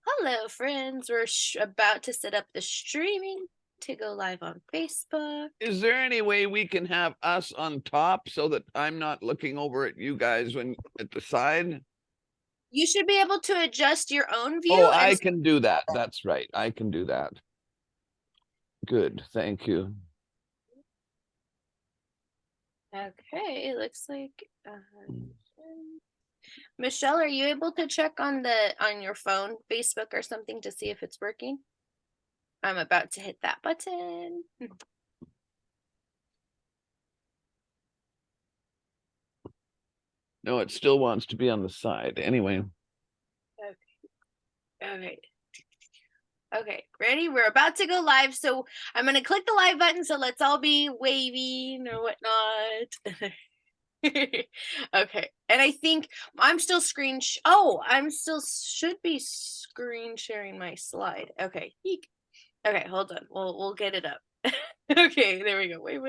Hello, friends. We're about to set up the streaming to go live on Facebook. Is there any way we can have us on top so that I'm not looking over at you guys when at the side? You should be able to adjust your own Oh, view. I can do that. That's right. I can do that. Good. Thank you. Okay, looks like Michelle, are you able to check on your phone, Facebook or something to see if it's working? I'm about to hit that button. No, it still wants to be on the side. Anyway. Okay. Okay, ready? We're about to go live. So I'm going to click the live button. So let's all be waving or whatnot. Okay. And I think I'm still I'm still should be screen sharing my slide. Okay. Eek. Okay, hold on. We'll get it up. Okay, there we go. Wait.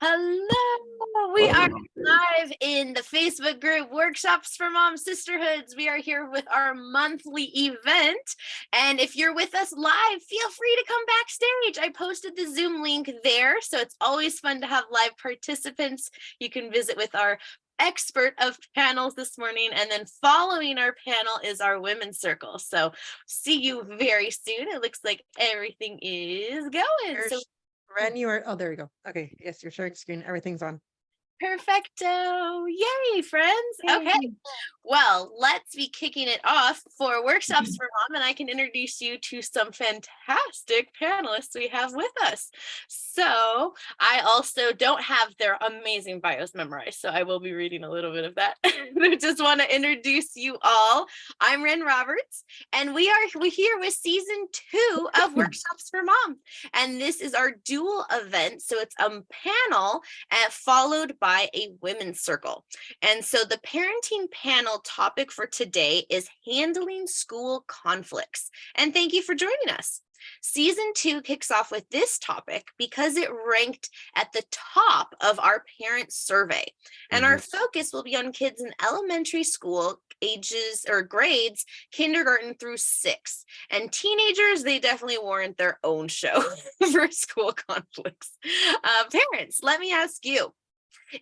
Hello, we are live in the Facebook group Workshops for Mom Sisterhoods. We are here with our monthly event. And if you're with us live, feel free to come backstage. I posted the Zoom link there. So it's always fun to have live participants. You can visit with our expert of panels this morning, and then following our panel is our women's circle. So see you very soon. It looks like everything is going. So Ren, you are, oh, there we go. Okay, yes, you're sharing screen. Everything's on. perfecto. Yay, friends. Okay. Well, let's be kicking it off for Workshops for Mom, and I can introduce you to some fantastic panelists we have with us. So I also don't have their amazing bios memorized, so I will be reading a little bit of that. I just want to introduce you all. I'm Ren Roberts, and we're here with season 2 of Workshops for Mom, and this is our dual event. So it's a panel followed by a women's circle. And so the parenting panel topic for today is handling school conflicts. And thank you for joining us. Season 2 kicks off with this topic because it ranked at the top of our parent survey. And our focus will be on kids in elementary school ages or grades, kindergarten through 6. And teenagers, they definitely warrant their own show for school conflicts. Parents, let me ask you,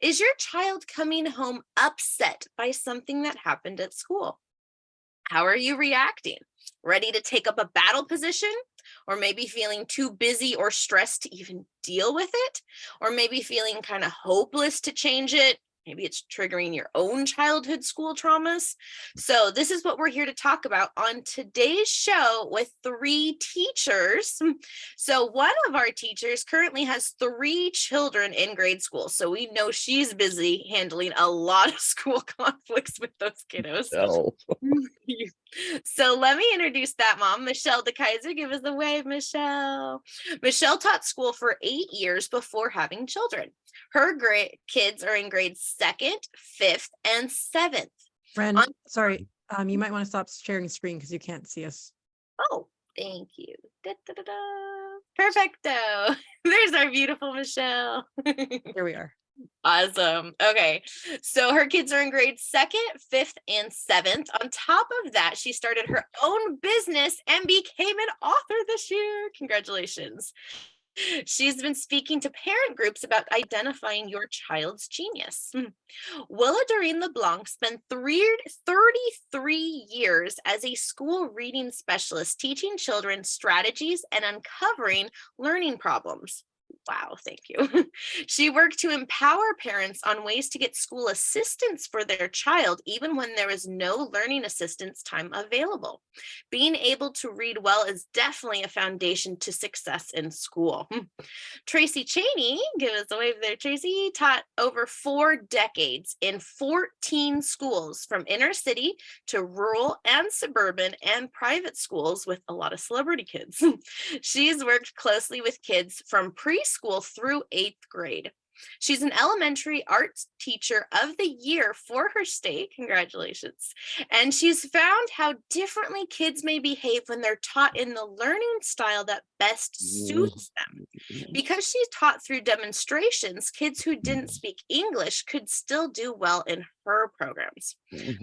is your child coming home upset by something that happened at school? How are you reacting? Ready to take up a battle position? Or maybe feeling too busy or stressed to even deal with it? Or maybe feeling kind of hopeless to change it? Maybe it's triggering your own childhood school traumas. So this is what we're here to talk about on today's show with 3 teachers. So one of our teachers currently has 3 children in grade school. So we know she's busy handling a lot of school conflicts with those kiddos. Oh. So let me introduce that mom, Michelle DeKaiser. Give us a wave, Michelle. Michelle taught school for 8 years before having children. Her kids are in grades 2nd, 5th, and 7th. Ren, sorry, you might want to stop sharing screen because you can't see us. Oh, thank you. Perfecto. There's our beautiful Michelle. Here we are. Awesome. Okay. So her kids are in grades 2nd, 5th, and 7th. On top of that, she started her own business and became an author this year. Congratulations. She's been speaking to parent groups about identifying your child's genius. Willa Doreen LeBlanc spent 33 years as a school reading specialist, teaching children strategies and uncovering learning problems. Wow, thank you. She worked to empower parents on ways to get school assistance for their child, even when there is no learning assistance time available. Being able to read well is definitely a foundation to success in school. Tracy Cheney, give us a wave there, Tracy, taught over 4 decades in 14 schools from inner city to rural and suburban and private schools with a lot of celebrity kids. She's worked closely with kids from preschool through 8th grade. She's an elementary arts teacher of the year for her state. Congratulations. And she's found how differently kids may behave when they're taught in the learning style that best suits them. Because she's taught through demonstrations, kids who didn't speak English could still do well in her programs.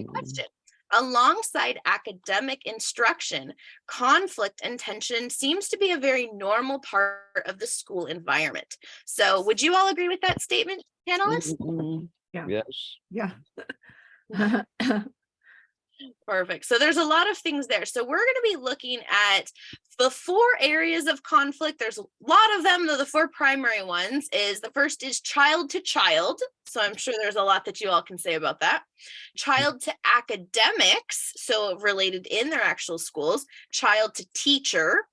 Question. Alongside academic instruction, conflict and tension seems to be a very normal part of the school environment. So would you all agree with that statement, panelists? Yeah. Yes. Yeah. Perfect. So there's a lot of things there. So we're going to be looking at the 4 areas of conflict. There's a lot of them, though the 4 primary ones is the first is child to child. So I'm sure there's a lot that you all can say about that. Child to academics, so related in their actual schools. Child to teacher.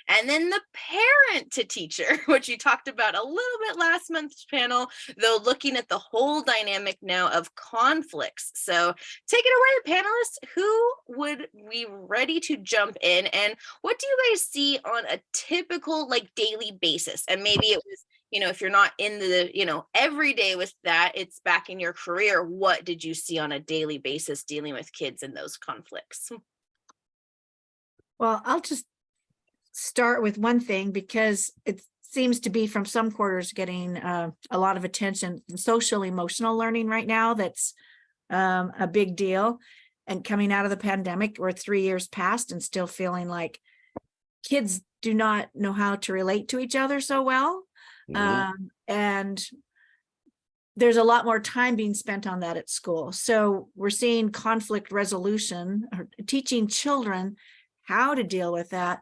And then the parent to teacher, which you talked about a little bit last month's panel, though looking at the whole dynamic now of conflicts. So take it away, panelists. Who would be ready to jump in? And what do you guys see on a typical like daily basis? And maybe it was, if you're not in the, every day with that, it's back in your career. What did you see on a daily basis dealing with kids in those conflicts? Well, I'll just start with one thing because it seems to be from some quarters getting a lot of attention. Social emotional learning right now, that's a big deal. And coming out of the pandemic, we're 3 years past and still feeling like kids do not know how to relate to each other so well. And there's a lot more time being spent on that at school. So we're seeing conflict resolution, or teaching children how to deal with that,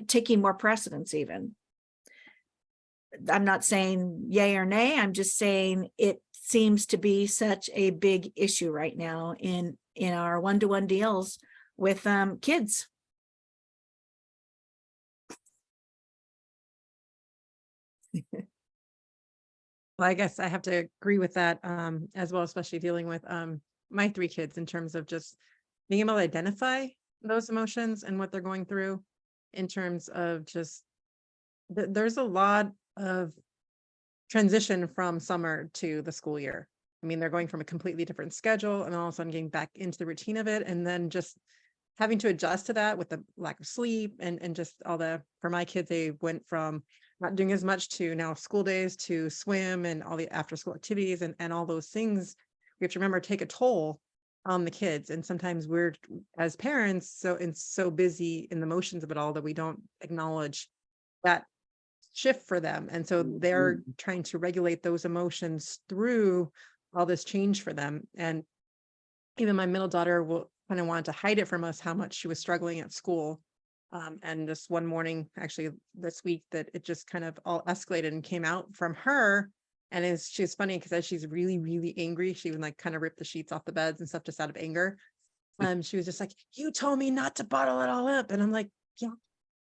taking more precedence even. I'm not saying yay or nay. I'm just saying it seems to be such a big issue right now in our one-to-one deals with kids. Well, I guess I have to agree with that as well, especially dealing with my 3 kids in terms of just being able to identify those emotions and what they're going through, in terms of just there's a lot of transition from summer to the school year. I mean, they're going from a completely different schedule and all of a sudden getting back into the routine of it, and then just having to adjust to that with the lack of sleep and just all for my kids, they went from not doing as much to now school days to swim and all the after school activities and all those things. We have to remember take a toll on the kids. And sometimes we're, as parents, so busy in the motions of it all that we don't acknowledge that shift for them. And so they're trying to regulate those emotions through all this change for them. And even my middle daughter will kind of wanted to hide it from us how much she was struggling at school. And just one morning, actually this week, that it just kind of all escalated and came out from her. And she's funny because as she's really, really angry, she would like kind of rip the sheets off the beds and stuff just out of anger. She was just like, "You told me not to bottle it all up." And I'm like, "Yeah,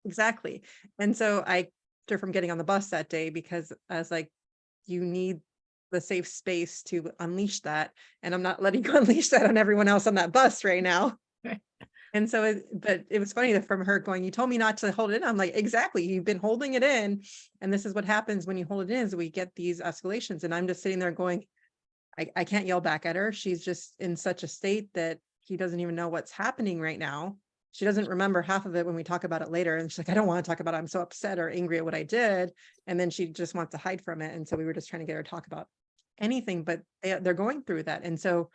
exactly." And so I kept her from getting on the bus that day because I was like, you need the safe space to unleash that. And I'm not letting you unleash that on everyone else on that bus right now. And so, but it was funny that from her going, "You told me not to hold it in." I'm like, exactly. You've been holding it in. And this is what happens when you hold it in, is we get these escalations. And I'm just sitting there going, I can't yell back at her. She's just in such a state that she doesn't even know what's happening right now. She doesn't remember half of it when we talk about it later. And she's like, "I don't want to talk about it. I'm so upset or angry at what I did." And then she just wants to hide from it. And so we were just trying to get her to talk about anything, but they're going through that. And so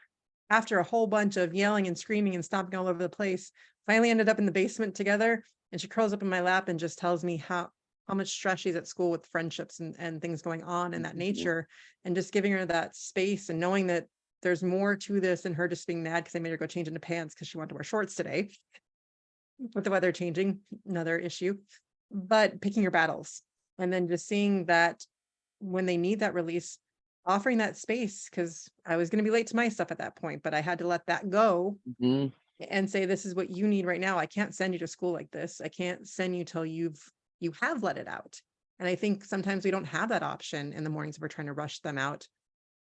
after a whole bunch of yelling and screaming and stomping all over the place, finally ended up in the basement together. And she curls up in my lap and just tells me how much stress she's at school with friendships and things going on in that nature. And just giving her that space and knowing that there's more to this than her just being mad because I made her go change into pants because she wanted to wear shorts today. With the weather changing, another issue, but picking your battles. And then just seeing that when they need that release, offering that space, because I was going to be late to my stuff at that point, but I had to let that go and say, "This is what you need right now. I can't send you to school like this. I can't send you till you have let it out." And I think sometimes we don't have that option in the mornings if we're trying to rush them out.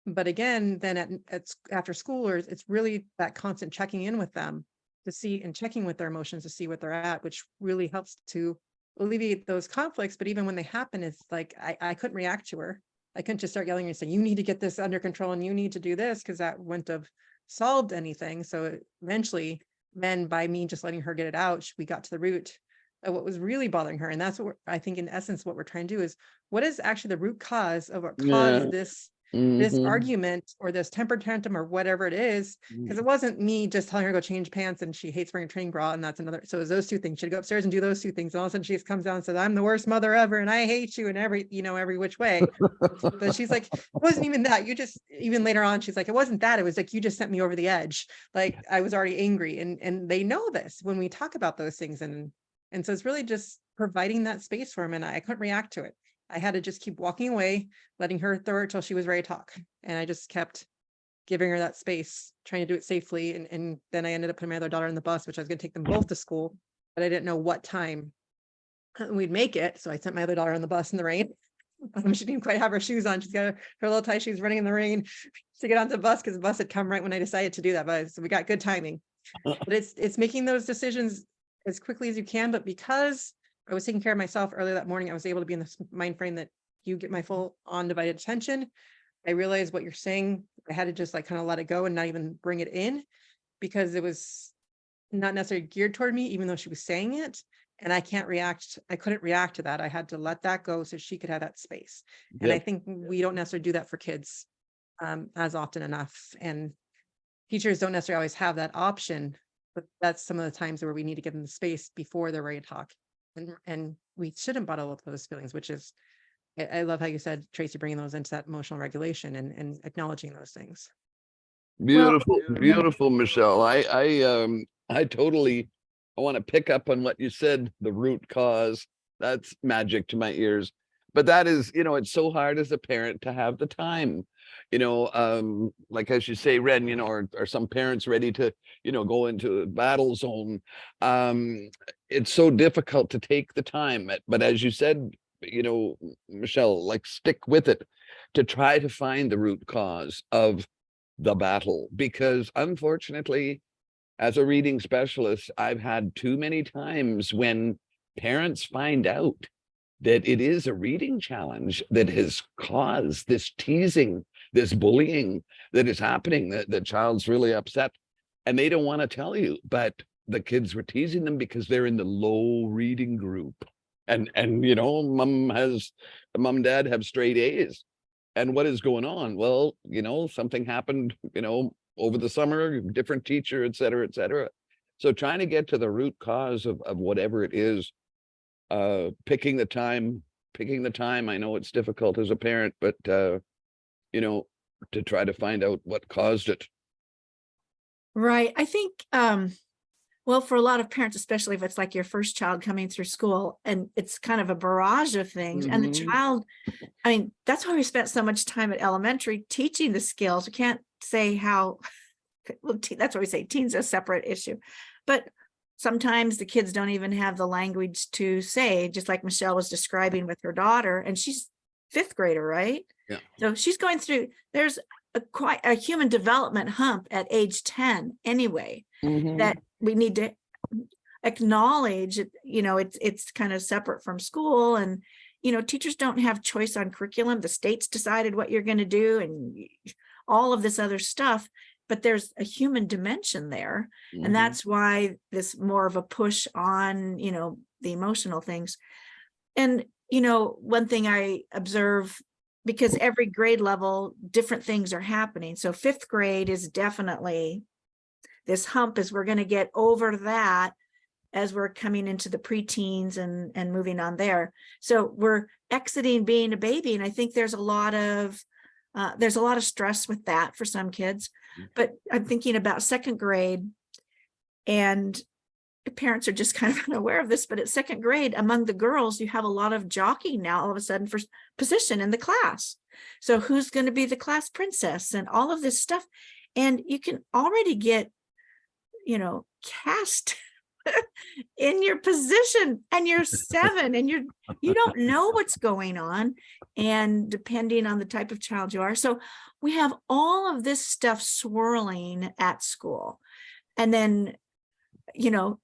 But again, then at after schoolers, it's really that constant checking in with them to see and checking with their emotions to see what they're at, which really helps to alleviate those conflicts. But even when they happen, it's like I couldn't react to her. I couldn't just start yelling and saying, you need to get this under control and you need to do this, because that wouldn't have solved anything. So eventually, then by me just letting her get it out, we got to the root of what was really bothering her. And that's what I think, in essence, what we're trying to do is, what is actually the root cause of what caused this Mhm. argument or this temper tantrum or whatever it is? Because it wasn't me just telling her to go change pants and she hates wearing a training bra, and that's another. So it was those two things. She'd go upstairs and do those two things, and all of a sudden she just comes down and says, I'm the worst mother ever and I hate you in every, every which way. But she's like, it wasn't even that. You just, even later on, she's like, it wasn't that. It was like, you just sent me over the edge. Like I was already angry. And they know this when we talk about those things. And so it's really just providing that space for him. And I couldn't react to it. I had to just keep walking away, letting her throw it till she was ready to talk. And I just kept giving her that space, trying to do it safely. And then I ended up putting my other daughter in the bus, which I was going to take them both to school, but I didn't know what time we'd make it. So I sent my other daughter on the bus in the rain. She didn't quite have her shoes on. She's got her little tie shoes, running in the rain to get onto the bus, because the bus had come right when I decided to do that. But so we got good timing. But it's making those decisions as quickly as you can. But because I was taking care of myself earlier that morning, I was able to be in this mind frame that you get my full undivided attention. I realized what you're saying. I had to just like kind of let it go and not even bring it in, because it was not necessarily geared toward me, even though she was saying it. And I couldn't react to that. I had to let that go so she could have that space. And I think we don't necessarily do that for kids as often enough. And teachers don't necessarily always have that option, but that's some of the times where we need to give them the space before they're ready to talk. And we shouldn't bottle up those feelings, which is, I love how you said, Tracy, bringing those into that emotional regulation and acknowledging those things. Beautiful, beautiful, Michelle. I totally, I want to pick up on what you said, the root cause. That's magic to my ears. But that is, it's so hard as a parent to have the time, like as you say, Ren, or some parents ready to, go into a battle zone. It's so difficult to take the time. But as you said, Michelle, like stick with it to try to find the root cause of the battle, because unfortunately, as a reading specialist, I've had too many times when parents find out that it is a reading challenge that has caused this teasing, this bullying that is happening, that the child's really upset and they don't want to tell you, but the kids were teasing them because they're in the low reading group. And mom and dad have straight A's. And what is going on? Well, something happened, over the summer, different teacher, et cetera, et cetera. So trying to get to the root cause of whatever it is, picking the time. I know it's difficult as a parent, but, to try to find out what caused it. Right. I think, well, for a lot of parents, especially if it's like your first child coming through school and it's kind of a barrage of things, and the child, I mean, that's why we spent so much time at elementary teaching the skills. We can't say how, well, that's why we say teens are a separate issue, but sometimes the kids don't even have the language to say, just like Michelle was describing with her daughter, and she's fifth grader, right? Yeah. So she's going through, there's quite a human development hump at age 10 anyway, that we need to acknowledge. It's kind of separate from school, and teachers don't have choice on curriculum. The state's decided what you're going to do and all of this other stuff, but there's a human dimension there. And that's why this more of a push on the emotional things. And one thing I observe, because every grade level different things are happening, so fifth grade is definitely this hump, as we're going to get over that as we're coming into the preteens and moving on there. So we're exiting being a baby. And I think there's a lot of stress with that for some kids. But I'm thinking about second grade, and parents are just kind of unaware of this, but at second grade, among the girls, you have a lot of jockeying now all of a sudden for position in the class. So who's going to be the class princess and all of this stuff. And you can already get, cast in your position, and you're 7 and you don't know what's going on, and depending on the type of child you are. So we have all of this stuff swirling at school. And then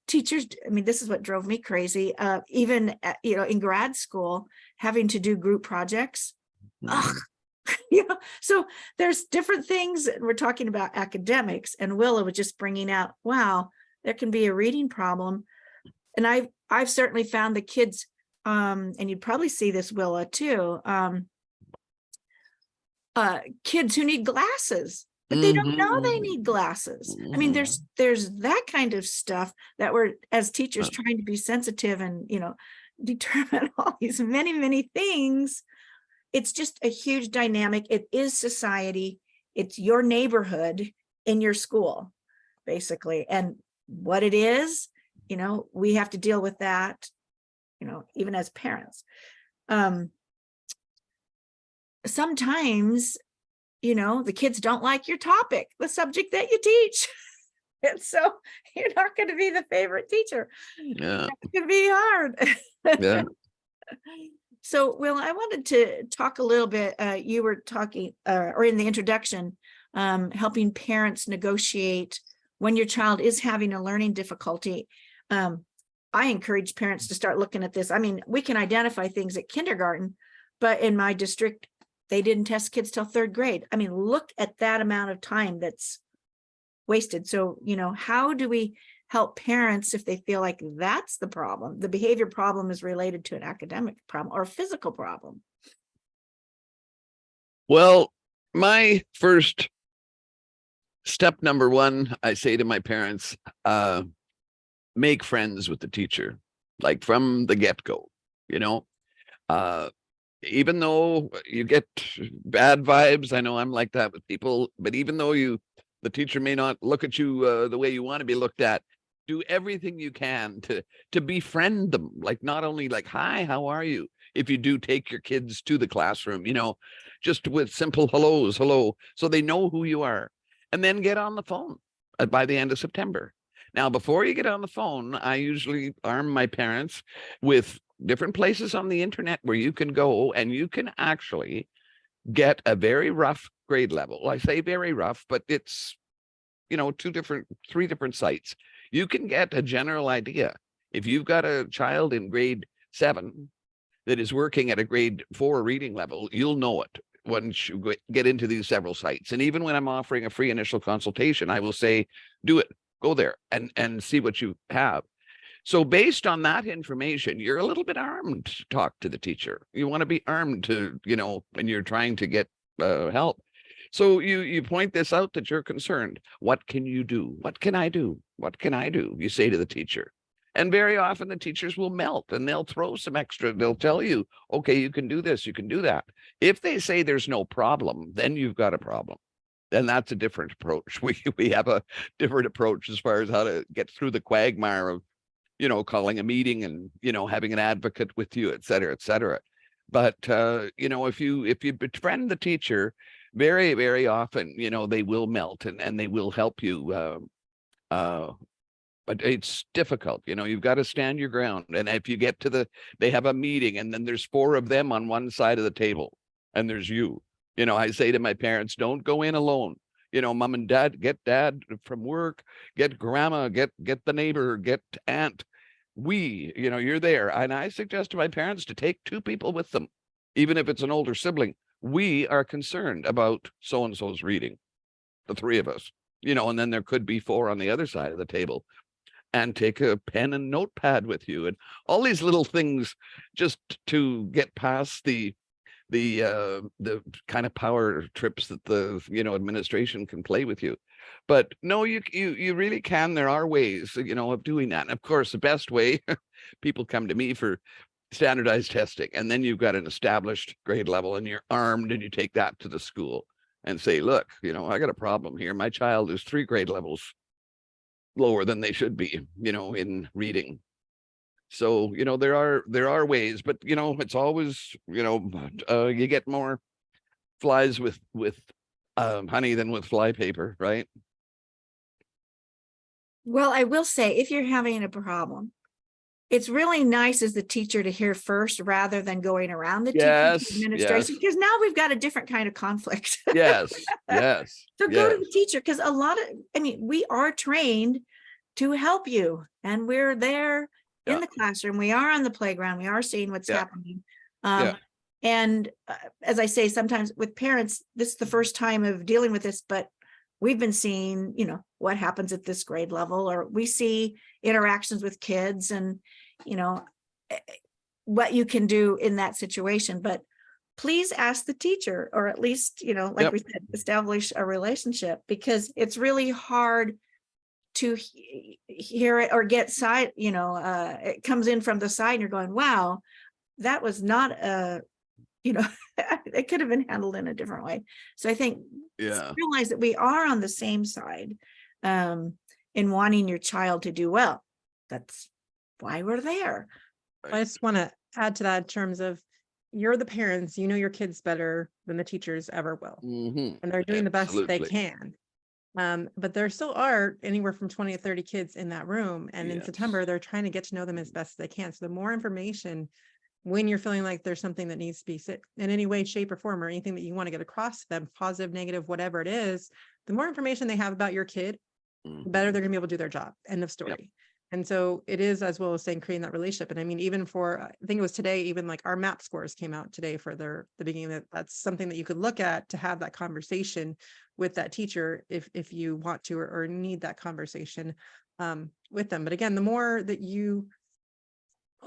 teachers, I mean, this is what drove me crazy, even in grad school, having to do group projects. So there's different things. We're talking about academics, and Willa was just bringing out, wow, there can be a reading problem. And I've certainly found the kids, and you'd probably see this, Willa, too, kids who need glasses, but they don't know they need glasses. I mean, there's that kind of stuff that we're, as teachers, trying to be sensitive and, determine all these many things. It's just a huge dynamic. It is society. It's your neighborhood in your school, basically. And what it is, we have to deal with that, even as parents. Sometimes, the kids don't like your topic, the subject that you teach. And so you're not going to be the favorite teacher. Yeah. It's going to be hard. Yeah. So, Will, I wanted to talk a little bit. You were talking, or in the introduction, helping parents negotiate when your child is having a learning difficulty. I encourage parents to start looking at this. I mean, we can identify things at kindergarten, but in my district, they didn't test kids till 3rd grade. I mean, look at that amount of time that's wasted. So, how do we help parents if they feel like that's the problem? The behavior problem is related to an academic problem or a physical problem. Well, my first step, number one, I say to my parents, make friends with the teacher, like from the get-go, even though you get bad vibes. I know I'm like that with people, but even though the teacher may not look at you the way you want to be looked at, do everything you can to befriend them. Like, not only like, hi, how are you? If you do take your kids to the classroom, just with simple hellos, hello, so they know who you are. And then get on the phone by the end of September. Now, before you get on the phone, I usually arm my parents with different places on the internet where you can go and you can actually get a very rough grade level. I say very rough, but it's, 3 different sites. You can get a general idea. If you've got a child in grade 7 that is working at a grade 4 reading level, you'll know it once you get into these several sites. And even when I'm offering a free initial consultation, I will say, do it, go there and see what you have. So based on that information, you're a little bit armed to talk to the teacher. You want to be armed to, when you're trying to get help. So you point this out that you're concerned. What can you do? What can I do? What can I do? You say to the teacher. And very often the teachers will melt and they'll throw some extra. They'll tell you, okay, you can do this, you can do that. If they say there's no problem, then you've got a problem. Then that's a different approach. We have a different approach as far as how to get through the quagmire of, calling a meeting and, having an advocate with you, et cetera, et cetera. But, if you befriend the teacher, very, very often, they will melt and they will help you. But it's difficult, you've got to stand your ground. And if you get to they have a meeting and then there's 4 of them on one side of the table and there's you, I say to my parents, don't go in alone. Mom and dad, get dad from work, get grandma, get the neighbor, get aunt. You're there. And I suggest to my parents to take 2 people with them, even if it's an older sibling. We are concerned about so-and-so's reading, the 3 of us, and then there could be 4 on the other side of the table. And take a pen and notepad with you and all these little things just to get past the kind of power trips that the administration can play with you. But no, you really can. There are ways of doing that. And of course, the best way, people come to me for standardized testing, and then you've got an established grade level and you're armed and you take that to the school and say, look, I got a problem here. My child is 3 grade levels lower than they should be, in reading. So, there are ways, but, it's always, you get more flies with honey than with fly paper, right? Well, I will say, if you're having a problem, it's really nice as the teacher to hear first rather than going around the teacher administration, because now we've got a different kind of conflict. Yes. So go to the teacher, because we are trained to help you, and we're there in the classroom. We are on the playground. We are seeing what's happening. And as I say, sometimes with parents, this is the first time of dealing with this, but we've been seeing, what happens at this grade level, or we see interactions with kids and, what you can do in that situation. But please ask the teacher, or at least, like Yep. we said, establish a relationship, because it's really hard to hear it or get side, it comes in from the side and you're going, wow, that was not it could have been handled in a different way. So I think realize that we are on the same side in wanting your child to do well. That's why we're there. I just want to add to that in terms of, you're the parents, you know your kids better than the teachers ever will. Mhm. And they're doing the best they Absolutely. can. But there still are anywhere from 20 to 30 kids in that room. And in Yes. September, they're trying to get to know them as best they can. So the more information, when you're feeling like there's something that needs to be said in any way, shape, or form, or anything that you want to get across to them, positive, negative, whatever it is, the more information they have about your kid, the better they're going to be able to do their job. End of story. And so it is, as well as saying, creating that relationship. And I mean, even for, I think it was today, even like our MAP scores came out today for the beginning. That's something that you could look at to have that conversation with that teacher if you want to, or need that conversation with them. But again, the more that you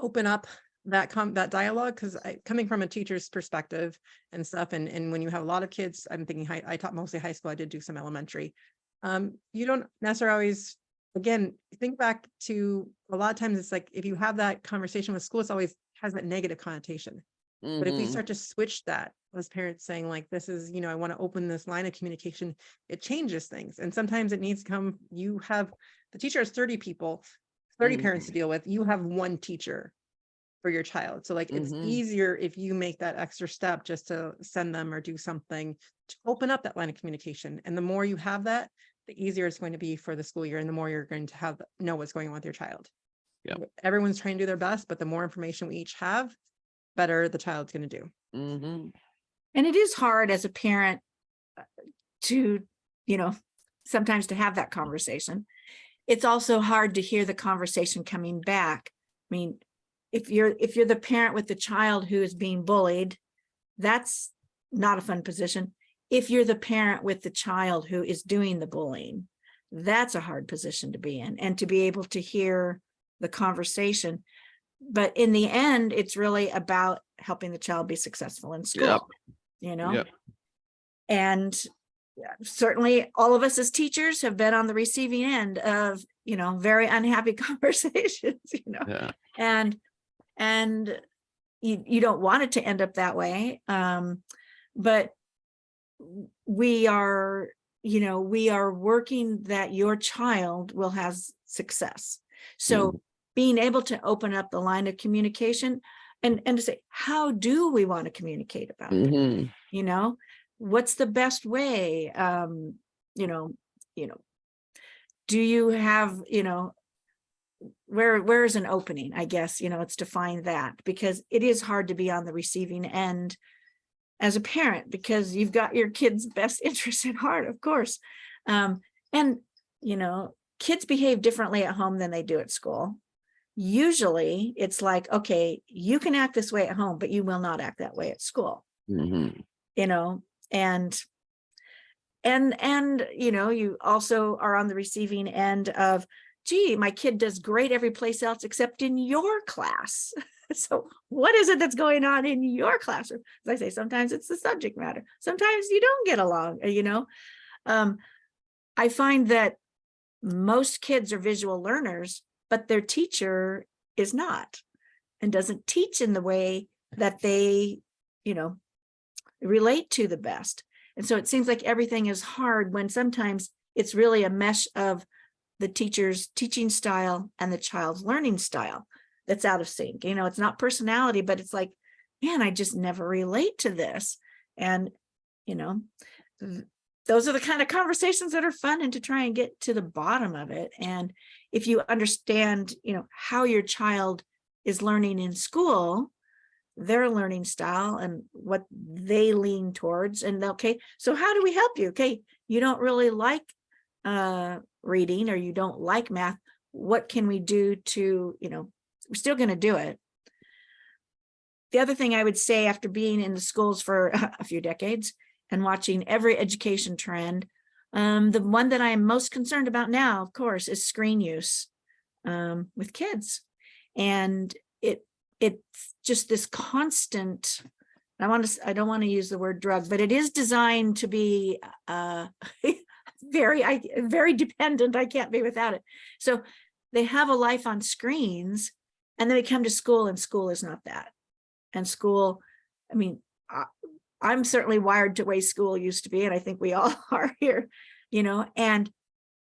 open up that dialogue, because coming from a teacher's perspective and stuff, and when you have a lot of kids, I'm thinking I taught mostly high school, I did do some elementary. You don't necessarily always, again, think back to a lot of times it's like, if you have that conversation with school, it's always has that negative connotation. But if we Mhm. start to switch that as parents, saying like, this is, I want to open this line of communication, it changes things. And sometimes it needs to come, the teacher has 30 people, 30 parents to deal with, you have one teacher for your child. So like, it's easier if you make that extra step just to send them or do something to open up that line of communication. And the more you have that, the easier it's going to be for the school year, and the more you're going to know what's going on with your child. Everyone's trying to do their best, but the more information we each have, better the child's going to do. And it is hard as a parent to, sometimes to have that conversation. It's also hard to hear the conversation coming back. I mean, if you're the parent with the child who is being bullied, that's not a fun position. If you're the parent with the child who is doing the bullying, that's a hard position to be in, and to be able to hear the conversation. But in the end, it's really about helping the child be successful in school, and certainly all of us as teachers have been on the receiving end of, very unhappy conversations, and you don't want it to end up that way. But we are working that your child will have success. So being able to open up the line of communication and to say, how do we want to communicate about this? What's the best way? Do you have, where's an opening? I guess, it's to find that, because it is hard to be on the receiving end as a parent, because you've got your kids' best interests at heart, of course. And, kids behave differently at home than they do at school. Usually it's like, okay, you can act this way at home, but you will not act that way at school. And you also are on the receiving end of, gee, my kid does great every place else except in your class. So what is it that's going on in your classroom? As I say, sometimes it's the subject matter. Sometimes you don't get along, I find that most kids are visual learners, but their teacher is not, and doesn't teach in the way that they, relate to the best. And so it seems like everything is hard, when sometimes it's really a mesh of the teacher's teaching style and the child's learning style that's out of sync. It's not personality, but it's like, man, I just never relate to this. And, those are the kind of conversations that are fun, and to try and get to the bottom of it. And if you understand, how your child is learning in school, their learning style and what they lean towards, and okay, so how do we help you? Okay, you don't really like reading, or you don't like math. What can we do to, we're still going to do it. the other thing I would say, after being in the schools for a few decades and watching every education trend, the one that I am most concerned about now, of course, is screen use with kids. And it's just this constant, I don't want to use the word drug, but it is designed to be very dependent. I can't be without it. So they have a life on screens, and then they come to school, and school is not that. And school, I mean, I'm certainly wired to the way school used to be, and I think we all are here, and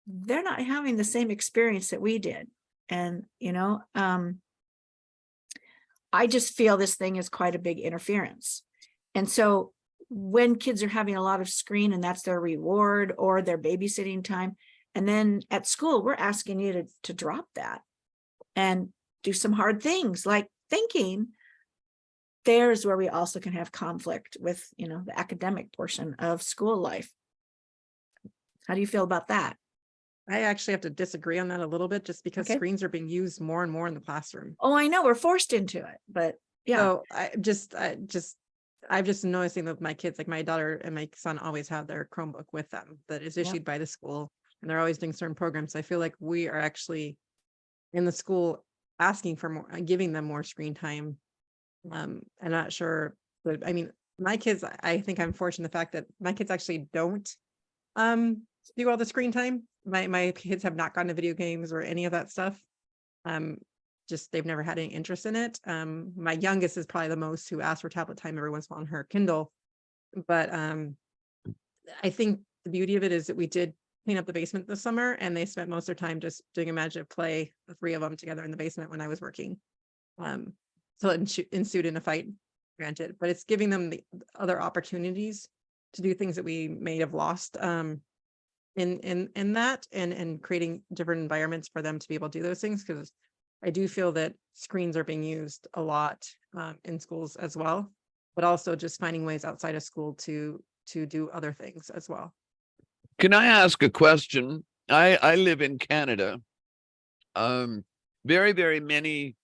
they're not having the same experience that we did. And, I just feel this thing is quite a big interference. And so when kids are having a lot of screen and that's their reward or their babysitting time, and then at school, we're asking you to drop that and do some hard things like thinking, there's where we also can have conflict with, the academic portion of school life. How do you feel about that? I actually have to disagree on that a little bit, just because screens are being used more and more in the classroom. Oh, I know, we're forced into it, but yeah. So I'm just noticing that my kids, like my daughter and my son, always have their Chromebook with them that is issued by the school, and they're always doing certain programs. I feel like we are actually in the school asking for more, giving them more screen time. I'm not sure, but I mean, my kids, I think I'm fortunate the fact that my kids actually don't do all the screen time. My kids have not gone to video games or any of that stuff. Just they've never had any interest in it. My youngest is probably the most, who asks for tablet time every once in a while on her Kindle. But I think the beauty of it is that we did clean up the basement this summer, and they spent most of their time just doing imaginative play, the three of them together in the basement when I was working. So it ensued in a fight, granted, but it's giving them the other opportunities to do things that we may have lost in that, and creating different environments for them to be able to do those things. Because I do feel that screens are being used a lot in schools as well, but also just finding ways outside of school to do other things as well. Can I ask a question? I live in Canada. Very, very many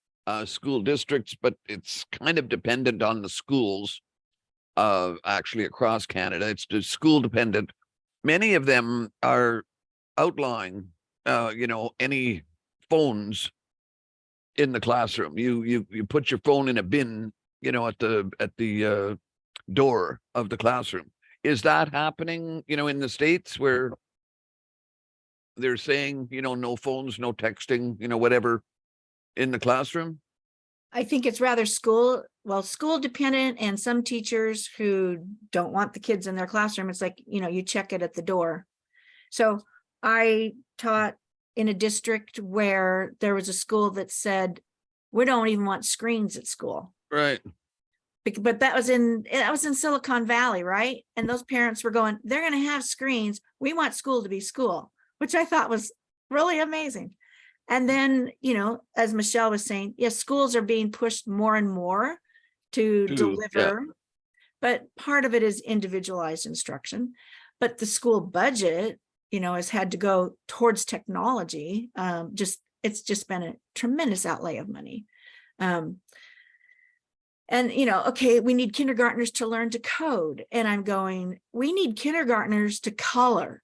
school districts, but it's kind of dependent on the schools actually across Canada. It's just school dependent. Many of them are outlawing, any phones in the classroom. You put your phone in a bin, at the door of the classroom. Is that happening, in the States, where they're saying, no phones, no texting, whatever in the classroom? I think it's rather school dependent, and some teachers who don't want the kids in their classroom, it's like, you check it at the door. So I taught in a district where there was a school that said, we don't even want screens at school. Right. But that was in Silicon Valley, right? And those parents were going, they're going to have screens. We want school to be school, which I thought was really amazing. And then, as Michelle was saying, yes, schools are being pushed more and more to deliver, but part of it is individualized instruction. But the school budget, has had to go towards technology. It's just been a tremendous outlay of money. And, we need kindergartners to learn to code. And I'm going, we need kindergartners to color.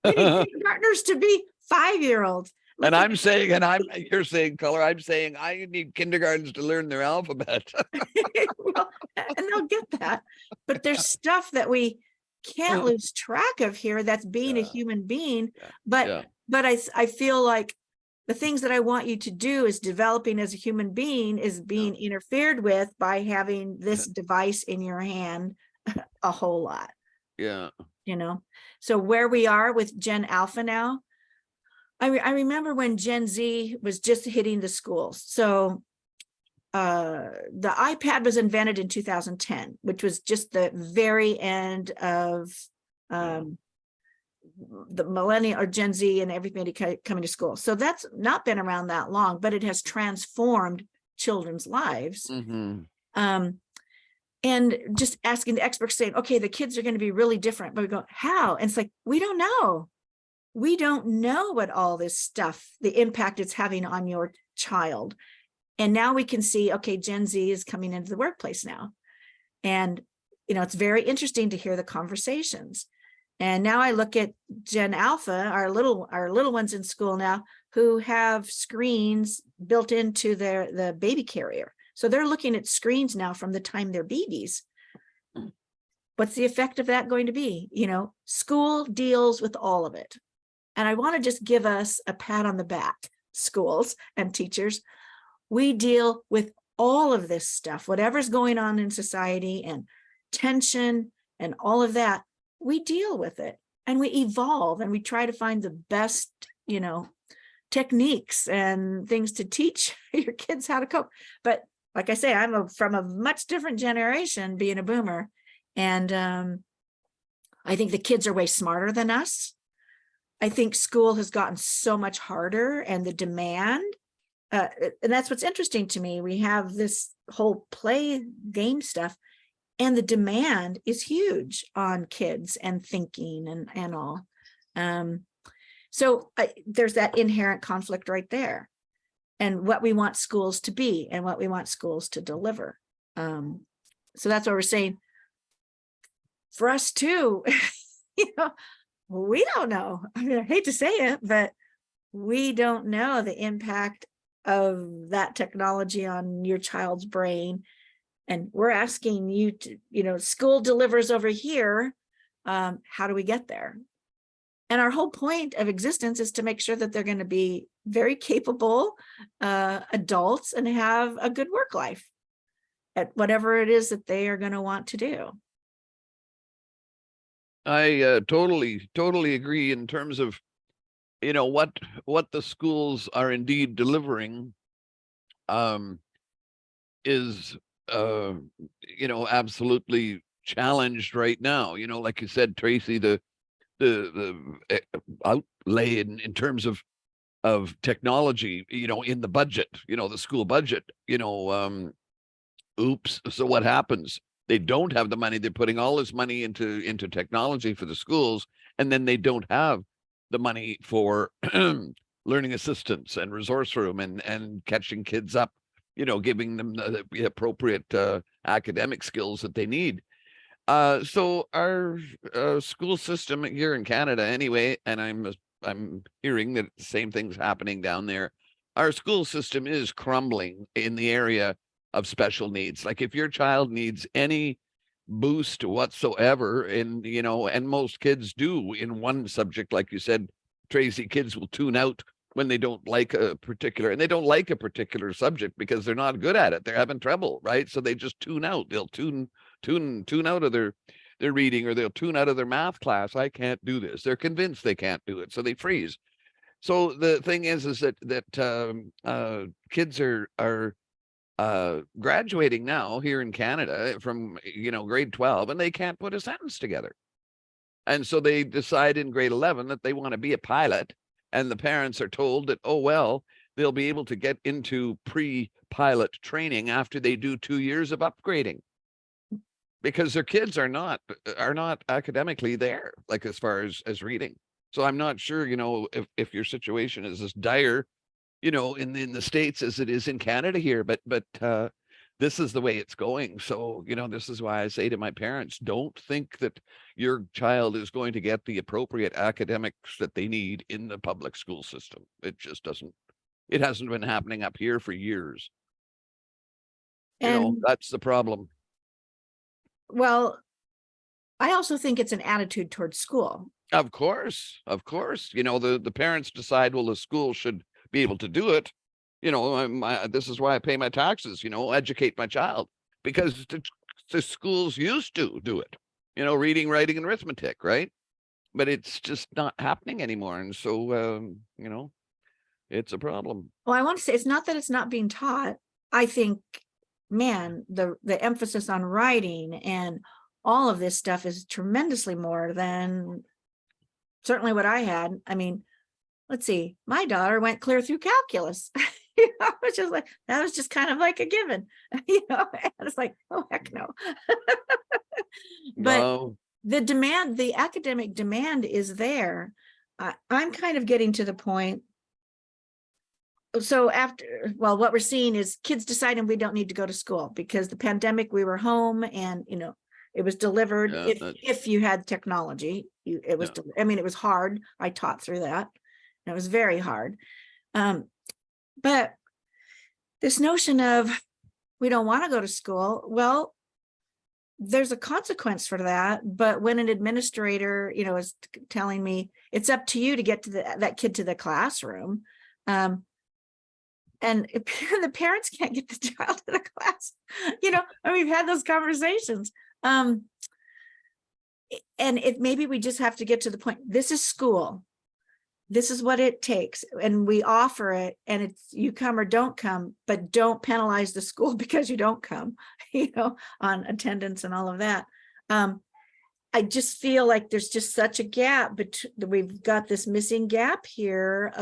We need kindergartners to be 5-year-olds. And you're saying color. I'm saying I need kindergartens to learn their alphabet. Well, and they'll get that. But there's stuff that we can't lose track of here. That's being a human being. But I feel like the things that I want you to do is developing as a human being is being interfered with by having this device in your hand a whole lot. Yeah. So where we are with Gen Alpha now, I remember when Gen Z was just hitting the schools. So the iPad was invented in 2010, which was just the very end of the millennial or Gen Z and everybody coming to school. So that's not been around that long, but it has transformed children's lives. Mm-hmm. And just asking the experts saying, okay, the kids are going to be really different, but we go, how? And it's like, we don't know. We don't know what all this stuff, the impact it's having on your child. And now we can see, okay, Gen Z is coming into the workplace now. And, it's very interesting to hear the conversations. And now I look at Gen Alpha, our little ones in school now, who have screens built into the baby carrier. So they're looking at screens now from the time they're babies. What's the effect of that going to be? School deals with all of it. And I want to just give us a pat on the back, schools and teachers. We deal with all of this stuff, whatever's going on in society and tension and all of that. We deal with it and we evolve and we try to find the best, techniques and things to teach your kids how to cope. But like I say, I'm from a much different generation, being a boomer. And I think the kids are way smarter than us. I think school has gotten so much harder, and the demand, and that's what's interesting to me. We have this whole play game stuff, and the demand is huge on kids and thinking and all. So there's that inherent conflict right there, and what we want schools to be and what we want schools to deliver. So that's what we're saying. For us too, we don't know. I mean, I hate to say it, but we don't know the impact of that technology on your child's brain. And we're asking you to, school delivers over here. How do we get there? And our whole point of existence is to make sure that they're going to be very capable adults and have a good work life at whatever it is that they are going to want to do. I totally agree in terms of, what the schools are indeed delivering is, absolutely challenged right now. Like you said, Tracy, the outlay in terms of technology, in the budget, the school budget, oops. So what happens? They don't have the money. They're putting all this money into technology for the schools, and then they don't have the money for learning assistants and resource room and catching kids up, giving them the appropriate academic skills that they need. So our school system here in Canada, anyway, and I'm hearing that the same thing's happening down there. Our school system is crumbling in the area of special needs. Like if your child needs any boost whatsoever, and most kids do in one subject, like you said, Tracy, kids will tune out when they don't like a particular subject because they're not good at it. They're having trouble, right? So they just tune out. They'll tune out of their reading, or they'll tune out of their math class. I can't do this. They're convinced they can't do it, so they freeze. So the thing is that kids are graduating now here in Canada from grade 12, and they can't put a sentence together. And so they decide in grade 11 that they want to be a pilot, and the parents are told that, oh well, they'll be able to get into pre-pilot training after they do 2 years of upgrading, because their kids are not academically there, like as far as reading. So I'm not sure, if your situation is as dire in the States as it is in Canada here, but this is the way it's going. So, this is why I say to my parents, don't think that your child is going to get the appropriate academics that they need in the public school system. It just doesn't. It hasn't been happening up here for years. And that's the problem. well, I also think it's an attitude towards school. Of course. The parents decide, well, the school should be able to do it. This is why I pay my taxes, educate my child, because the schools used to do it, reading, writing, and arithmetic, right? But it's just not happening anymore. And so, it's a problem. Well, I want to say it's not that it's not being taught. I think, man, the emphasis on writing and all of this stuff is tremendously more than certainly what I had. I mean, let's see, my daughter went clear through calculus. Which is like, that was just kind of like a given, and it's like, oh heck no. But No. the academic demand is there. I'm kind of getting to the point, so after, well, what we're seeing is kids deciding we don't need to go to school because the pandemic, we were home and, it was delivered. Yeah, If you had technology, it was, Yeah. I mean, it was hard. I taught through that. And it was very hard. But this notion of we don't want to go to school, well, there's a consequence for that. But when an administrator, is telling me it's up to you to get to that kid to the classroom, and if the parents can't get the child to the class, and we've had those conversations. And maybe we just have to get to the point. This is school. This is what it takes. And we offer it, and it's you come or don't come, but don't penalize the school because you don't come, on attendance and all of that. I just feel like there's just such a gap, but we've got this missing gap here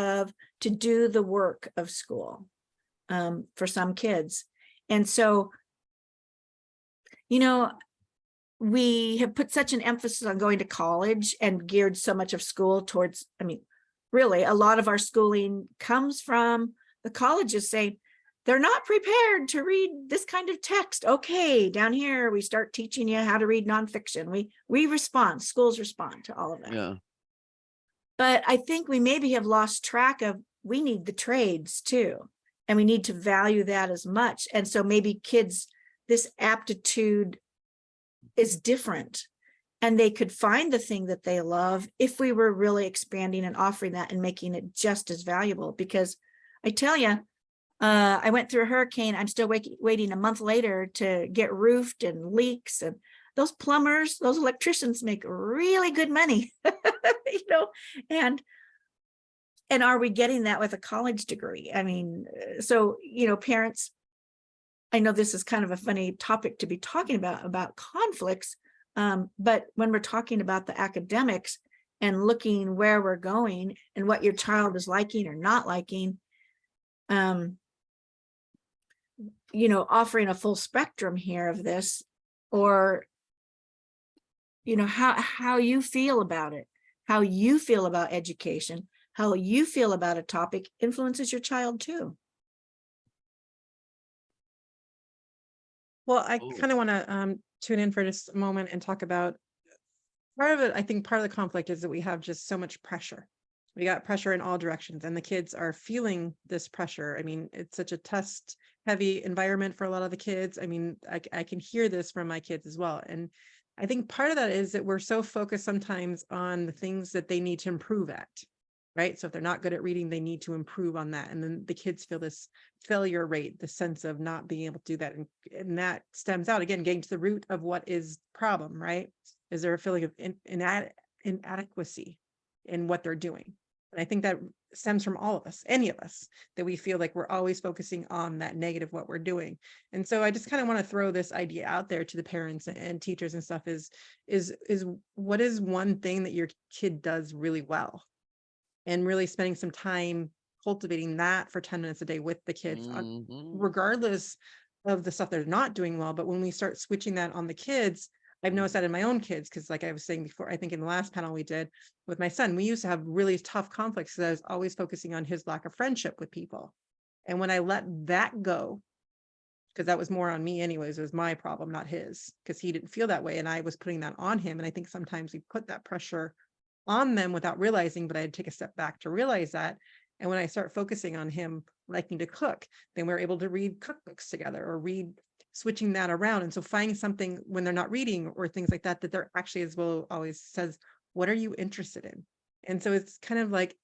to do the work of school for some kids. And so, we have put such an emphasis on going to college and geared so much of school towards, really, a lot of our schooling comes from the colleges saying they're not prepared to read this kind of text. Okay, down here, we start teaching you how to read nonfiction. We respond, schools respond to all of that. Yeah. But I think we maybe have lost track of, we need the trades too. And we need to value that as much. And so maybe kids, this aptitude is different. And they could find the thing that they love if we were really expanding and offering that and making it just as valuable. Because I tell you, I went through a hurricane. I'm still waiting a month later to get roofed and leaks. And those plumbers, those electricians make really good money, and are we getting that with a college degree? So, parents, I know this is kind of a funny topic to be talking about conflicts. But when we're talking about the academics and looking where we're going and what your child is liking or not liking, offering a full spectrum here of this, or, how you feel about it, how you feel about education, how you feel about a topic influences your child too. Well, I kind of want to tune in for just a moment and talk about part of it. I think part of the conflict is that we have just so much pressure. We got pressure in all directions, and the kids are feeling this pressure. It's such a test heavy environment for a lot of the kids. I can hear this from my kids as well. And I think part of that is that we're so focused sometimes on the things that they need to improve at, right? So if they're not good at reading, they need to improve on that. And then the kids feel this failure rate, the sense of not being able to do that. And that stems out, again, getting to the root of what is the problem, right? Is there a feeling of inadequacy in what they're doing? And I think that stems from all of us, any of us, that we feel like we're always focusing on that negative, what we're doing. And so I just kind of want to throw this idea out there to the parents and teachers and stuff is what is one thing that your kid does really well? And really spending some time cultivating that for 10 minutes a day with the kids, regardless of the stuff they're not doing well. But when we start switching that on the kids, I've noticed that in my own kids, because like I was saying before, I think in the last panel we did with my son, we used to have really tough conflicts because I was always focusing on his lack of friendship with people. And when I let that go, because that was more on me anyways, it was my problem, not his, because he didn't feel that way. And I was putting that on him. And I think sometimes we put that pressure on them without realizing, but I'd take a step back to realize that. And when I start focusing on him liking to cook, then we're able to read cookbooks together or switching that around. And so finding something when they're not reading or things like that, that they're actually, as Will always says, what are you interested in? And so it's kind of like,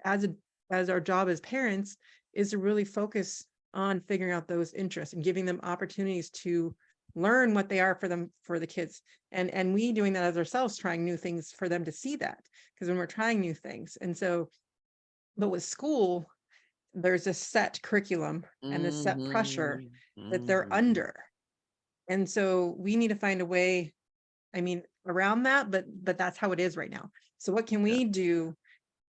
as our job as parents is to really focus on figuring out those interests and giving them opportunities to learn what they are for the kids. And we doing that as ourselves, trying new things for them to see that, because when we're trying new things. And so, but with school, there's a set curriculum and a set pressure that they're under. And so we need to find a way, around that, but that's how it is right now. So what can we do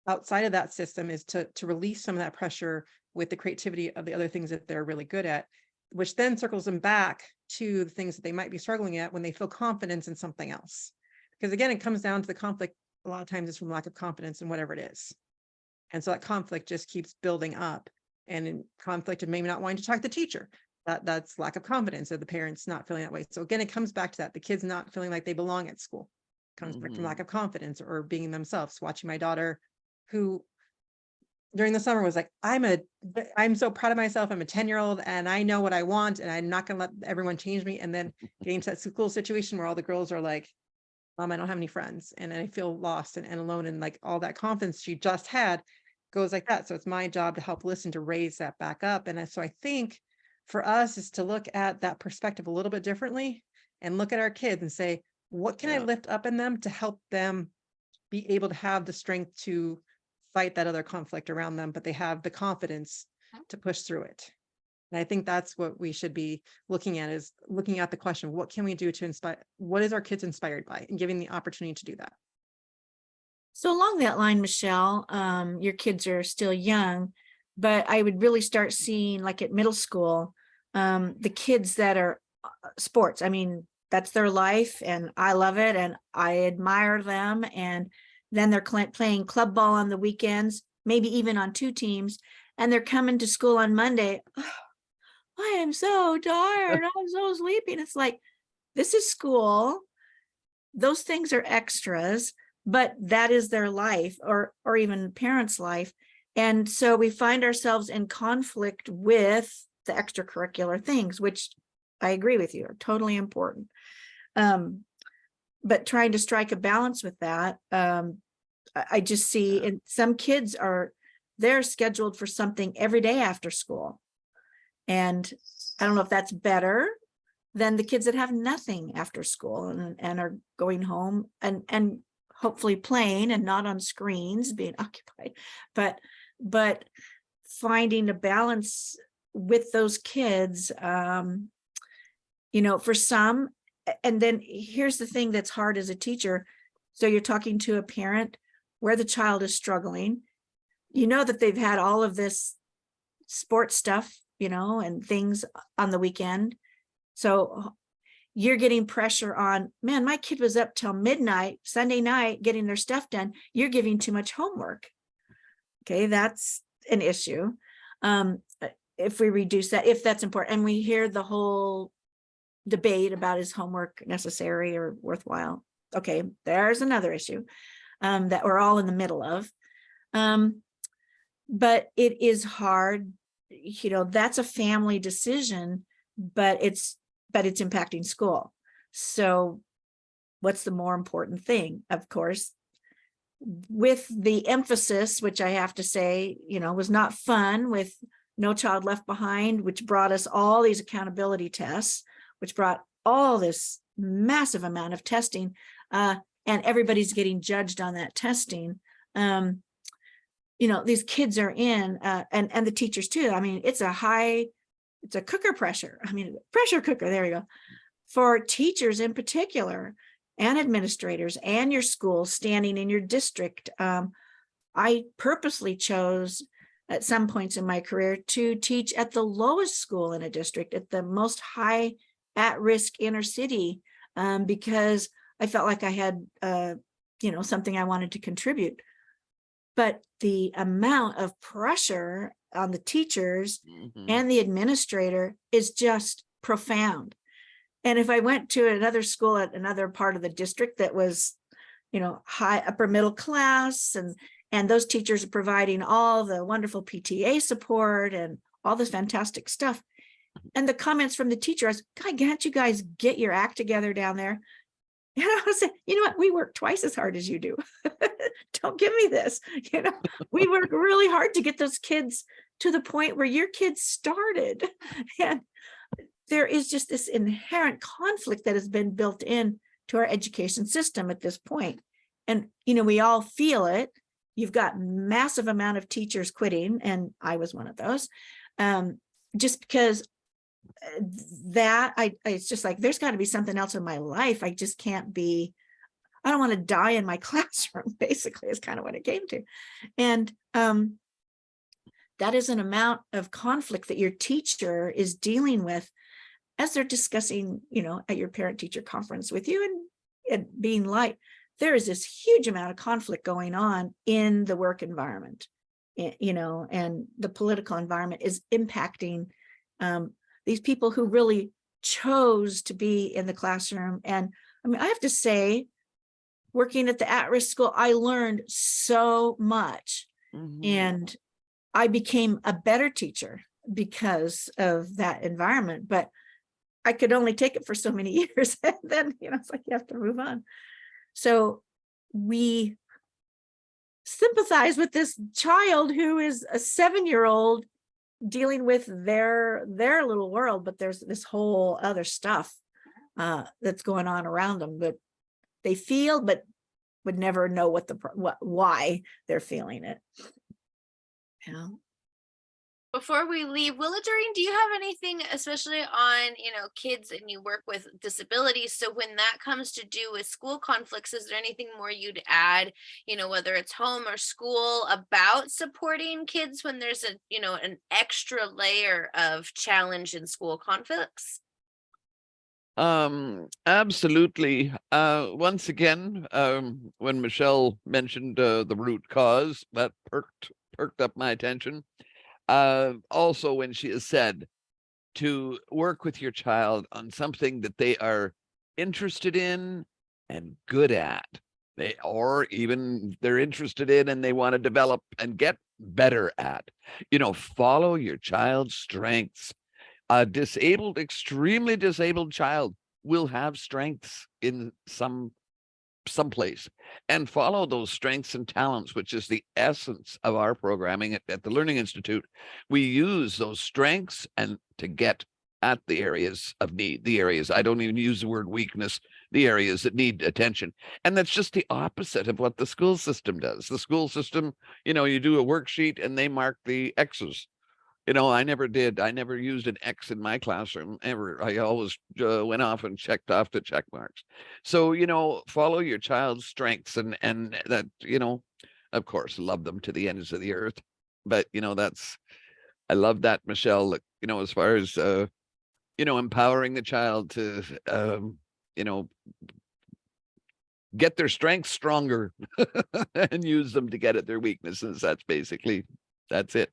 outside of that system is to release some of that pressure with the creativity of the other things that they're really good at, which then circles them back to the things that they might be struggling at when they feel confidence in something else. Because again, it comes down to the conflict. A lot of times it's from lack of confidence in whatever it is. And so that conflict just keeps building up. and in conflict and maybe not wanting to talk to the teacher. That's lack of confidence, or the parents not feeling that way. So again, it comes back to that, the kids not feeling like they belong at school. Comes back from lack of confidence or being themselves. Watching my daughter, who during the summer was like, I'm so proud of myself. I'm a 10-year-old and I know what I want and I'm not going to let everyone change me. And then getting to that school situation where all the girls are like, Mom, I don't have any friends and I feel lost and alone, and like all that confidence she just had goes like that. So it's my job to help listen, to raise that back up. And so I think for us is to look at that perspective a little bit differently and look at our kids and say, what can I lift up in them to help them be able to have the strength to fight that other conflict around them, but they have the confidence to push through it. And I think that's what we should be looking at, is looking at the question, what can we do to inspire, what is our kids inspired by, and giving the opportunity to do that. So along that line, Michelle, your kids are still young, but I would really start seeing, like at middle school, the kids that are sports. I mean, that's their life and I love it and I admire them. And then they're playing club ball on the weekends, maybe even on 2 teams, and they're coming to school on Monday. Oh, I am so tired. I'm so sleepy. And it's like, this is school. Those things are extras, but that is their life, or even parents' life. And so we find ourselves in conflict with the extracurricular things, which I agree with you, are totally important. But trying to strike a balance with that, I just see, and some kids they're scheduled for something every day after school. And I don't know if that's better than the kids that have nothing after school and are going home and hopefully playing and not on screens, being occupied, but finding a balance with those kids, for some. And then here's the thing that's hard as a teacher. So you're talking to a parent where the child is struggling, that they've had all of this sports stuff, and things on the weekend. So you're getting pressure on, man, my kid was up till midnight, Sunday night, getting their stuff done. You're giving too much homework. Okay, that's an issue. If we reduce that, if that's important, and we hear the whole debate about is homework necessary or worthwhile. Okay, there's another issue that we're all in the middle of. But it is hard, that's a family decision, but it's impacting school. So what's the more important thing? Of course, with the emphasis, which I have to say, was not fun, with No Child Left Behind, which brought us all these accountability tests, which brought all this massive amount of testing, and everybody's getting judged on that testing. These kids are in, and the teachers too. I mean, it's a cooker pressure. I mean, pressure cooker, there you go. For teachers in particular, and administrators, and your school standing in your district. I purposely chose at some points in my career to teach at the lowest school in a district, at the most high at-risk inner city, because I felt like I had, something I wanted to contribute. But the amount of pressure on the teachers and the administrator is just profound. And if I went to another school at another part of the district that was, high upper middle class, and those teachers are providing all the wonderful PTA support and all this fantastic stuff, and the comments from the teachers, God, can't you guys get your act together down there? And I was saying, you know what? We work twice as hard as you do. Don't give me this. We work really hard to get those kids to the point where your kids started. And there is just this inherent conflict that has been built in to our education system at this point. And, we all feel it. You've got massive amount of teachers quitting, and I was one of those, just because it's just like, there's got to be something else in my life. I just can't be, I don't want to die in my classroom, basically, is kind of what it came to. And that is an amount of conflict that your teacher is dealing with as they're discussing, at your parent teacher conference with you, and being light. There is this huge amount of conflict going on in the work environment. you know, and the political environment is impacting these people who really chose to be in the classroom. And I mean, I have to say, working at the at-risk school, I learned so much, and I became a better teacher because of that environment. But I could only take it for so many years, and then, you know, it's like you have to move on. So we sympathize with this child who is a 7-year-old dealing with their little world, but there's this whole other stuff that's going on around them that they feel, but would never know why they're feeling it. Yeah. Before we leave, Doreen, do you have anything, especially on, kids and you work with disabilities? So when that comes to do with school conflicts, is there anything more you'd add, whether it's home or school, about supporting kids when there's an extra layer of challenge in school conflicts? Absolutely. Once again, when Michelle mentioned the root cause, that perked up my attention. Also, when she has said to work with your child on something that they are interested in and good at, or even they're interested in and they want to develop and get better at, follow your child's strengths. A disabled, extremely disabled child will have strengths in some place, and follow those strengths and talents, which is the essence of our programming at the Learning Institute. We use those strengths and to get at the areas of need, the areas, I don't even use the word weakness, the areas that need attention. And that's just the opposite of what the school system does. The school system, you do a worksheet and they mark the X's. I never did. I never used an X in my classroom ever. I always went off and checked off the check marks. So, follow your child's strengths and that, of course, love them to the ends of the earth. But, I love that, Michelle, as far as, empowering the child to, get their strengths stronger and use them to get at their weaknesses. That's it.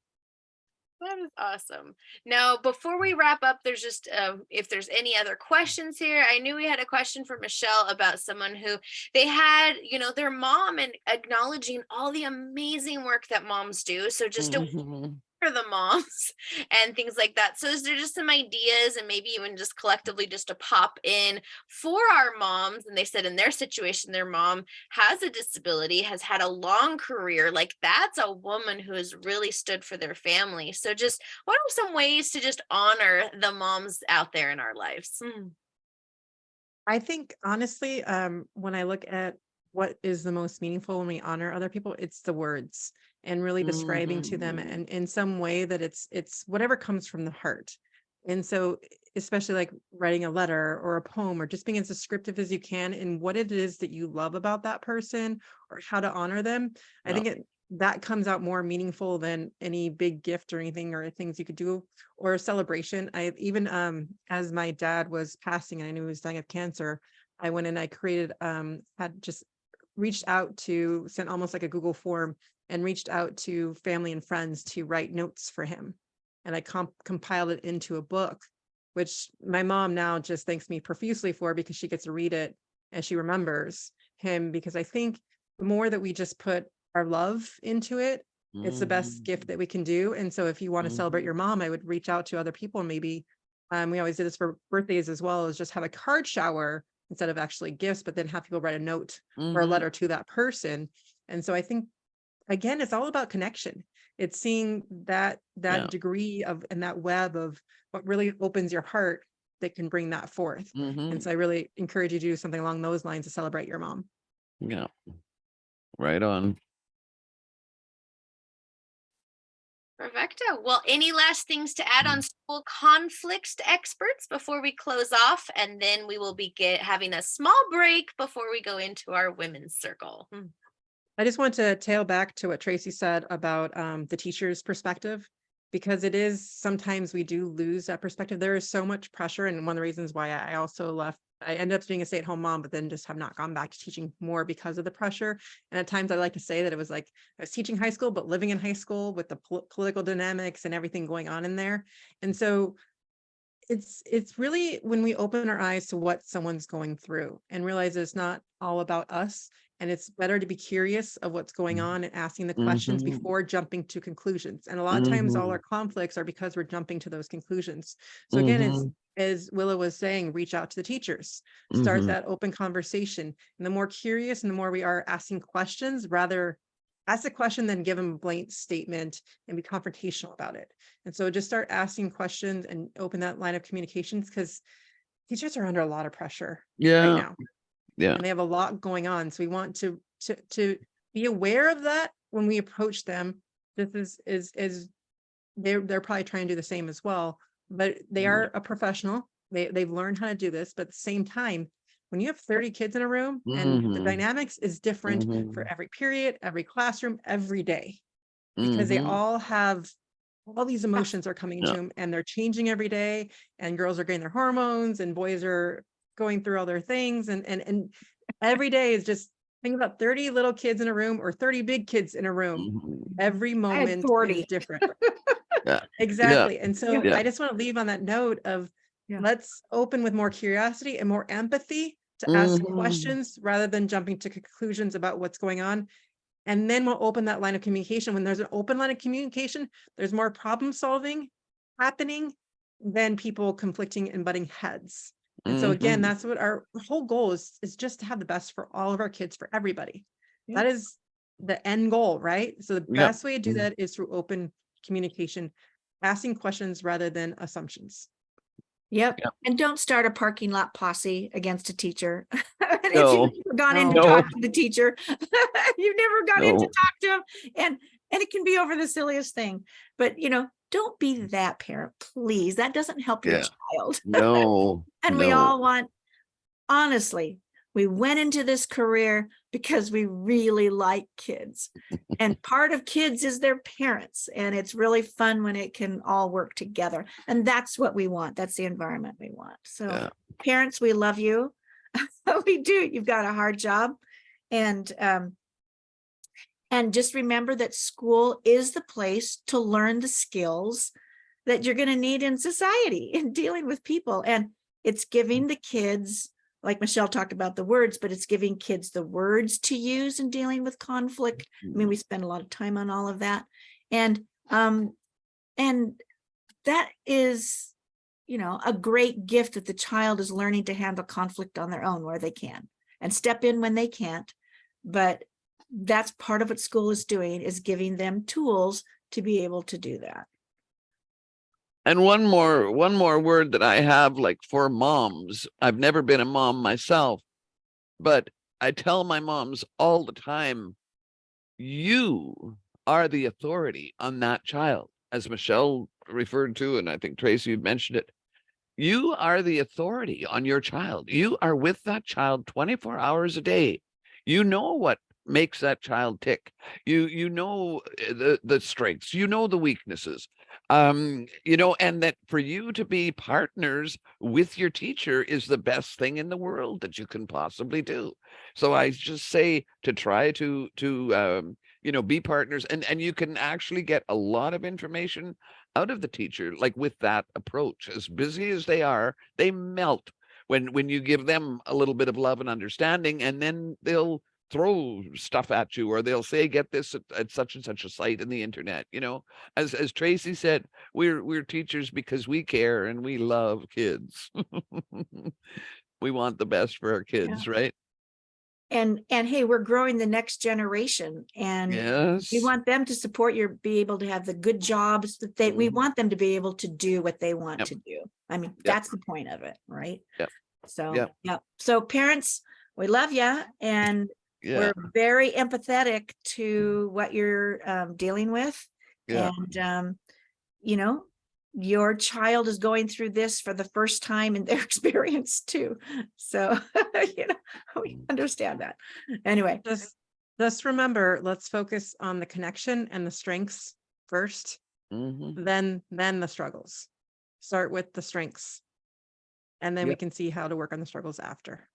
That is awesome. Now, before we wrap up, there's just if there's any other questions here. I knew we had a question for Michelle about someone who they had, their mom, and acknowledging all the amazing work that moms do. So just for the moms and things like that. So is there just some ideas, and maybe even just collectively just to pop in for our moms? And they said in their situation, their mom has a disability, has had a long career. Like, that's a woman who has really stood for their family. So just what are some ways to just honor the moms out there in our lives? I think honestly, when I look at what is the most meaningful when we honor other people, it's the words, and really describing to them and in some way that it's whatever comes from the heart. And so, especially like writing a letter or a poem, or just being as descriptive as you can in what it is that you love about that person or how to honor them. I think that comes out more meaningful than any big gift or anything, or things you could do, or a celebration. I even as my dad was passing and I knew he was dying of cancer, I went and I created had just reached out to, sent almost like a Google form, and reached out to family and friends to write notes for him. And I compiled it into a book, which my mom now just thanks me profusely for, because she gets to read it and she remembers him. Because I think the more that we just put our love into it, it's the best gift that we can do. And so if you want to celebrate your mom, I would reach out to other people. And maybe we always did this for birthdays as well, as just have a card shower instead of actually gifts, but then have people write a note or a letter to that person. And so I think, again, it's all about connection. It's seeing that degree of, and that web of what really opens your heart that can bring that forth. And so I really encourage you to do something along those lines to celebrate your mom. Yeah. Right on. Perfecto. Well, any last things to add on school conflicts to experts before we close off? And then we will be having a small break before we go into our women's circle. I just want to tail back to what Tracy said about the teacher's perspective, because it is sometimes we do lose that perspective. There is so much pressure. And one of the reasons why I also left I ended up being a stay-at-home mom, but then just have not gone back to teaching more because of the pressure. And at times I like to say that it was like I was teaching high school, but living in high school with the political dynamics and everything going on in there. And so it's really when we open our eyes to what someone's going through and realize it's not all about us, and it's better to be curious of what's going on and asking the questions Mhm. before jumping to conclusions. And a lot of times all our conflicts are because we're jumping to those conclusions. So again, it's, as Willow was saying, reach out to the teachers, start that open conversation. And the more curious and the more we are asking questions, rather ask a question, then give them a blank statement and be confrontational about it. And so just start asking questions and open that line of communications, because teachers are under a lot of pressure right Yeah. now. Yeah. And they have a lot going on. So we want to be aware of that when we approach them. This is they're probably trying to do the same as well, but they are a professional. They've learned how to do this, but at the same time, when you have 30 kids in a room and the dynamics is different for every period, every classroom, every day, because they all have all these emotions are coming to them and they're changing every day, and girls are getting their hormones and boys are going through all their things. And every day is just, think about 30 little kids in a room or 30 big kids in a room. Every I had moment 40. is different. Yeah. Exactly. And so Yeah. I just want to leave on that note of let's open with more curiosity and more empathy to ask questions rather than jumping to conclusions about what's going on. And then we'll open that line of communication. When there's an open line of communication, there's more problem solving happening than people conflicting and butting heads. And so again, that's what our whole goal is just to have the best for all of our kids, for everybody. That is the end goal, right? So the best way to do that is through open communication, asking questions rather than assumptions. Yep. And don't start a parking lot posse against a teacher. If No. you've never gone in to No. talk to the teacher, you've never gone in to No. talk to him, and it can be over the silliest thing. But don't be that parent, please. That doesn't help your Yeah. child. No. And we all want, honestly, we went into this career because we really like kids. And part of kids is their parents. And it's really fun when it can all work together. And that's what we want. That's the environment we want. So parents, we love you. We do. You've got a hard job. And just remember that school is the place to learn the skills that you're going to need in society in dealing with people. And it's giving the kids, like Michelle talked about the words, but it's giving kids the words to use in dealing with conflict. I mean, we spend a lot of time on all of that. And that is, a great gift that the child is learning to handle conflict on their own where they can and step in when they can't. But that's part of what school is doing, is giving them tools to be able to do that. And one more word that I have, like, for moms. I've never been a mom myself, but I tell my moms all the time, you are the authority on that child. As Michelle referred to, and I think Tracy mentioned it, you are the authority on your child. You are with that child 24 hours a day. You know what makes that child tick. You know the strengths, the weaknesses. And that for you to be partners with your teacher is the best thing in the world that you can possibly do. So I just say to try to be partners, and you can actually get a lot of information out of the teacher, like with that approach. As busy as they are, they melt when you give them a little bit of love and understanding, and then they'll throw stuff at you, or they'll say, get this at such and such a site in the internet. As Tracy said, we're teachers because we care and we love kids. We want the best for our kids, right? And hey, we're growing the next generation, and we want them to be able to have the good jobs that we want them to be able to do what they want to do. I mean, that's the point of it, right? So, So parents, we love you, and we're very empathetic to what you're dealing with. And, your child is going through this for the first time in their experience too. So, we understand that. Anyway. Just remember, let's focus on the connection and the strengths first, then the struggles. Start with the strengths. And then we Yep. can see how to work on the struggles after.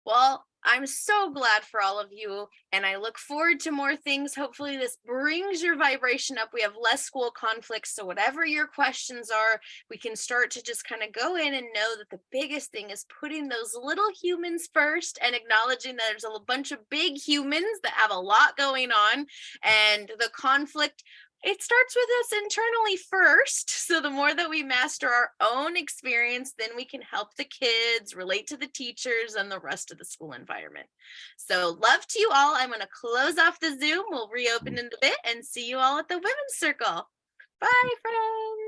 Well, I'm so glad for all of you, and I look forward to more things. Hopefully this brings your vibration up. We have less school conflicts, so whatever your questions are, we can start to just kind of go in and know that the biggest thing is putting those little humans first and acknowledging that there's a bunch of big humans that have a lot going on, and the conflict, it starts with us internally first. So the more that we master our own experience, then we can help the kids relate to the teachers and the rest of the school environment. So love to you all. I'm going to close off the Zoom. We'll reopen in a bit and see you all at the Women's Circle. Bye, friends.